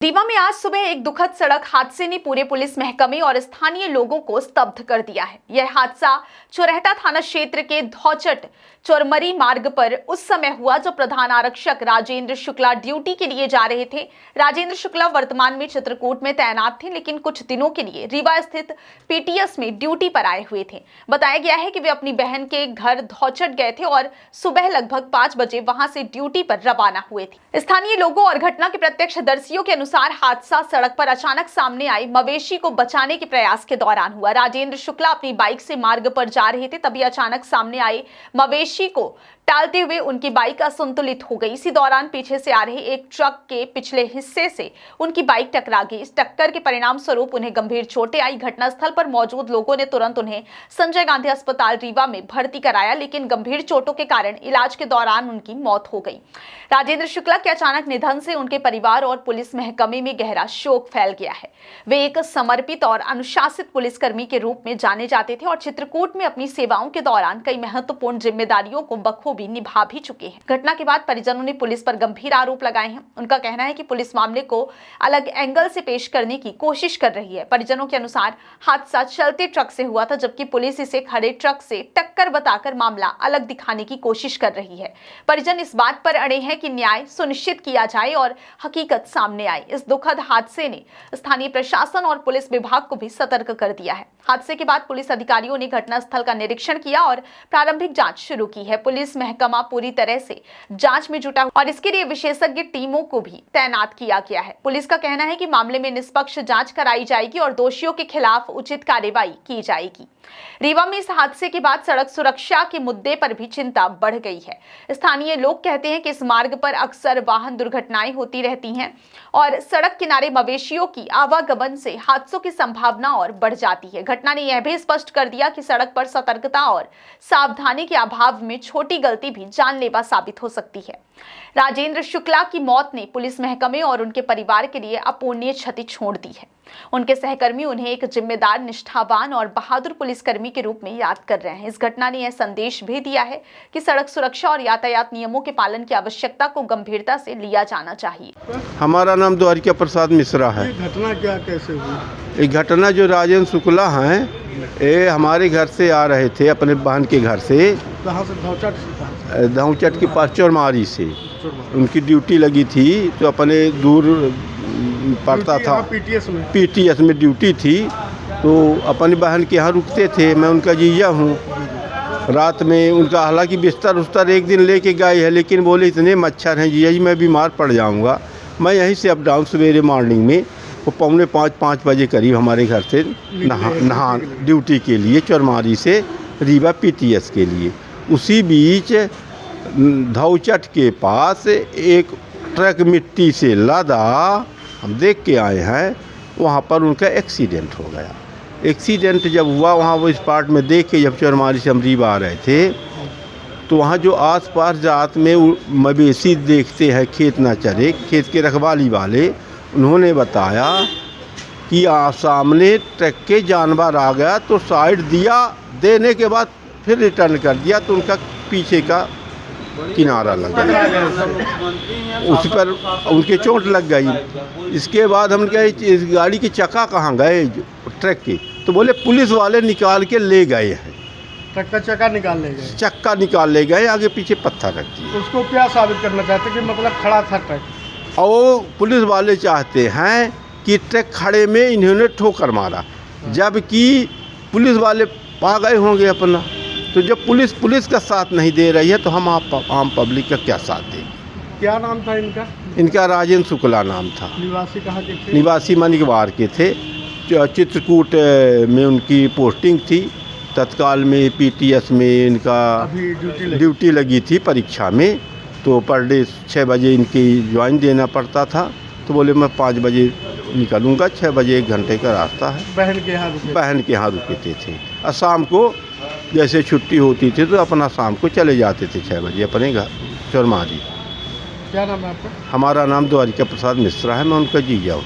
रीवा में आज सुबह एक दुखद सड़क हादसे ने पूरे पुलिस महकमे और स्थानीय लोगों को स्तब्ध कर दिया है। यह हादसा चोरहटा थाना क्षेत्र के धौचट चोरमरी मार्ग पर उस समय हुआ जब प्रधान आरक्षक राजेंद्र शुक्ला ड्यूटी के लिए जा रहे थे। राजेंद्र शुक्ला वर्तमान में चित्रकूट में तैनात थे, लेकिन कुछ दिनों के लिए रीवा स्थित पीटीएस में ड्यूटी पर आए हुए थे। बताया गया है कि वे अपनी बहन के घर धौचट गए थे और सुबह लगभग 5 बजे वहां से ड्यूटी पर रवाना हुए थे। स्थानीय लोगों और घटना के प्रत्यक्षदर्शियों के अनुसार हादसा सड़क पर अचानक सामने आई मवेशी को बचाने के प्रयास के दौरान हुआ। राजेंद्र शुक्ला अपनी बाइक से मार्ग पर जा रहे थे, तभी अचानक सामने आए मवेशी को टालते हुए उनकी बाइक असंतुलित हो गई। इसी दौरान पीछे से आ रहे एक ट्रक के पिछले हिस्से से उनकी बाइक टकरा गई। इस टक्कर के परिणाम स्वरूप उन्हें गंभीर चोटें आई। घटनास्थल पर मौजूद लोगों ने तुरंत उन्हें संजय गांधी अस्पताल रीवा में भर्ती कराया, लेकिन गंभीर चोटों के कारण इलाज के दौरान उनकी मौत हो गई। राजेंद्र शुक्ला के अचानक निधन से उनके परिवार और पुलिस महकमे में गहरा शोक फैल गया है। वे एक समर्पित और अनुशासित पुलिसकर्मी के रूप में जाने जाते थे और चित्रकूट में अपनी सेवाओं के दौरान कई महत्वपूर्ण जिम्मेदारियों को बखूबी निभा भी चुके हैं। घटना के बाद परिजनों ने पुलिस पर गंभीर आरोप लगाए हैं। उनका कहना है कि पुलिस मामले को अलग एंगल से पेश करने की कोशिश कर रही है। परिजनों के अनुसार हादसा चलते ट्रक से हुआ था, जबकि पुलिस इसे खड़े ट्रक से टक्कर बताकर मामला अलग दिखाने की कोशिश कर रही है। परिजन इस बात पर अड़े हैं कि न्याय सुनिश्चित किया जाए और हकीकत सामने आए। इस दुखद हादसे ने स्थानीय प्रशासन और पुलिस विभाग को भी सतर्क कर दिया है। हादसे के बाद पुलिस अधिकारियों ने घटनास्थल का निरीक्षण किया और प्रारंभिक जांच शुरू की है। पुलिस महकमा पूरी तरह से जांच में जुटा और इसके लिए विशेषज्ञ टीमों को भी तैनात किया गया है। पुलिस का कहना है कि मामले में निष्पक्ष जांच कराई जाएगी और दोषियों के खिलाफ उचित कार्रवाई की जाएगी। रीवा में इस हादसे के बाद सड़क सुरक्षा के मुद्दे पर भी चिंता बढ़ गई है। स्थानीय लोग कहते हैं कि इस मार्ग पर अक्सर वाहन दुर्घटनाएं होती रहती हैं और सड़क किनारे मवेशियों की आवागमन से हादसों की संभावना और बढ़ जाती है। घटना ने यह भी स्पष्ट कर दिया कि सड़क पर सतर्कता और सावधानी के अभाव में छोटी गलती भी जानलेवा साबित हो सकती है। राजेंद्र शुक्ला की मौत ने पुलिस महकमे और उनके परिवार के लिए अपूरणीय क्षति छोड़ दी है। उनके सहकर्मी उन्हें एक जिम्मेदार, निष्ठावान और बहादुर पुलिसकर्मी के रूप में याद कर रहे हैं। इस घटना ने यह संदेश भी दिया है कि सड़क सुरक्षा और यातायात नियमों के पालन की आवश्यकता को गंभीरता से लिया जाना चाहिए। हमारा नाम द्वारिका प्रसाद मिश्रा है। घटना क्या कैसे हुई? ये घटना जो राजेंद्र शुक्ला हैं, ये हमारे घर से आ रहे थे, अपने बहन के घर से। कहाँ से? धौचट के पास चोरमारी से उनकी ड्यूटी लगी थी, तो अपने दूर पड़ता था। पीटीएस में ड्यूटी थी, तो अपनी बहन के यहाँ रुकते थे। मैं उनका जीजा हूँ। रात में उनका हालांकि बिस्तर उस्तर एक दिन लेके गए हैं, लेकिन बोले इतने मच्छर हैं जीजा जी, मैं बीमार पड़ जाऊँगा। मैं यहीं से अप डाउन सवेरे मॉर्निंग में वो 4:45-5 बजे करीब हमारे घर से नहा ड्यूटी के लिए चोरमारी से रीवा पीटीएस के लिए। उसी बीच धौचट के पास एक ट्रक मिट्टी से लदा, हम देख के आए हैं, वहाँ पर उनका एक्सीडेंट हो गया। एक्सीडेंट जब हुआ, वहाँ वो स्पॉट में देख के जब चोरमारी से हम रीवा आ रहे थे, तो वहाँ जो आसपास जात में मवेशी देखते हैं, खेत ना चरे, खेत के रखवाली वाले, उन्होंने बताया कि सामने ट्रक के जानवर आ गया, तो साइड दिया, देने के बाद फिर रिटर्न कर दिया, तो उनका पीछे का किनारा लग गया, उस पर उनके चोट लग गई। इसके बाद हमने कहा इस गाड़ी के चक्का कहाँ गए ट्रक के, तो बोले पुलिस वाले निकाल के ले गए हैं। ट्रक का चक्का निकाल ले गए? चक्का निकाल ले गए, आगे पीछे पत्थर रख दिए। उसको क्या साबित करना चाहते कि मतलब खड़ा था ट्रक? और पुलिस वाले चाहते हैं कि ट्रक खड़े में इन्होंने ठोकर मारा, जबकि पुलिस वाले पा गए होंगे अपना। तो जब पुलिस का साथ नहीं दे रही है, तो हम आम पब्लिक का क्या साथ देंगे? क्या नाम था इनका? इनका राजेंद्र शुक्ला नाम था। निवासी कहाँ के थे? निवासी मनिकवार के थे। चित्रकूट में उनकी पोस्टिंग थी। तत्काल में पीटीएस में इनका ड्यूटी लगी थी परीक्षा में, तो पर डे 6 बजे इनकी ज्वाइन देना पड़ता था। तो बोले मैं 5 बजे निकलूँगा, 6 बजे 1 घंटे का रास्ता है। बहन के यहाँ रुके थे। और शाम को जैसे छुट्टी होती थी, तो अपना शाम को चले जाते थे 6 बजे अपने घर चोरमारी। क्या नाम है आपका? हमारा नाम द्वारिका प्रसाद मिश्रा है। मैं उनका जीजा हूँ।